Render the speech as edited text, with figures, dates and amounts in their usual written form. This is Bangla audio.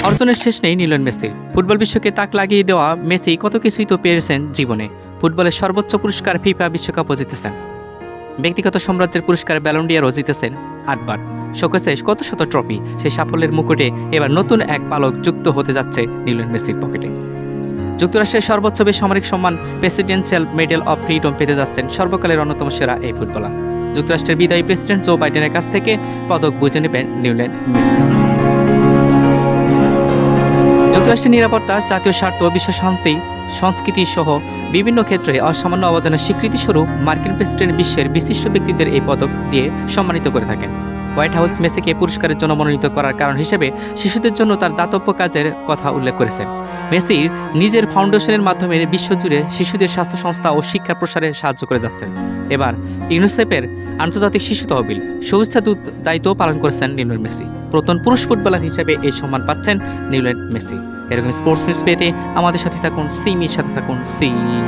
অর্জনের শেষ নেই লিওনেল মেসির। ফুটবল বিশ্বকে তাক লাগিয়ে দেওয়া মেসি কত কিছুই তো পেরেছেন জীবনে। ফুটবলের সর্বোচ্চ পুরস্কার ফিফা বিশ্বকাপও জিতেছেন। ব্যক্তিগত সাম্রাজ্যের পুরস্কার ব্যালন ডি'অরও জিতেছেন 8 বার। শোকেছে কত শত ট্রফি। সেই সাফল্যের মুকুটে এবার নতুন এক পালক যুক্ত হতে যাচ্ছে লিওনেল মেসির পকেটে। যুক্তরাষ্ট্রের সর্বোচ্চ বেসামরিক সম্মান প্রেসিডেন্সিয়াল মেডেল অব ফ্রিডম পেতে যাচ্ছেন সর্বকালের অন্যতম সেরা এই ফুটবলার। যুক্তরাষ্ট্রের বিদায়ী প্রেসিডেন্ট জো বাইডেনের কাছ থেকে পদক বুঝে নেবেন লিওনেল মেসি। যুক্তরাষ্ট্রের নিরাপত্তা, জাতীয় স্বার্থ, বিশ্ব শান্তি, সংস্কৃতি সহ বিভিন্ন ক্ষেত্রে অসামান্য অবদানের স্বীকৃতিস্বরূপ মার্কিন প্রেসিডেন্ট বিশ্বের বিশিষ্ট ব্যক্তিদের এই পদক দিয়ে সম্মানিত করে থাকেন। হোয়াইট হাউস মেসিকে পুরস্কারের জন্য মনোনীত করার কারণ হিসেবে শিশুদের জন্য তার দাতব্য কাজের কথা উল্লেখ করেছেন। মেসি নিজের ফাউন্ডেশনের মাধ্যমে বিশ্বজুড়ে শিশুদের স্বাস্থ্য সংস্থা ও শিক্ষা প্রসারে সাহায্য করে যাচ্ছেন। এবার ইউনিসেফের আন্তর্জাতিক শিশু তহবিল শুভেচ্ছা দূত দায়িত্ব পালন করেছেন লিওনেল মেসি। প্রথম পুরুষ ফুটবলার হিসেবে এই সম্মান পাচ্ছেন লিওনেল মেসি। এরকম স্পোর্টস নিউজ পেতে আমাদের সাথে থাকুন, সিমির সাথে থাকুন, সিমি।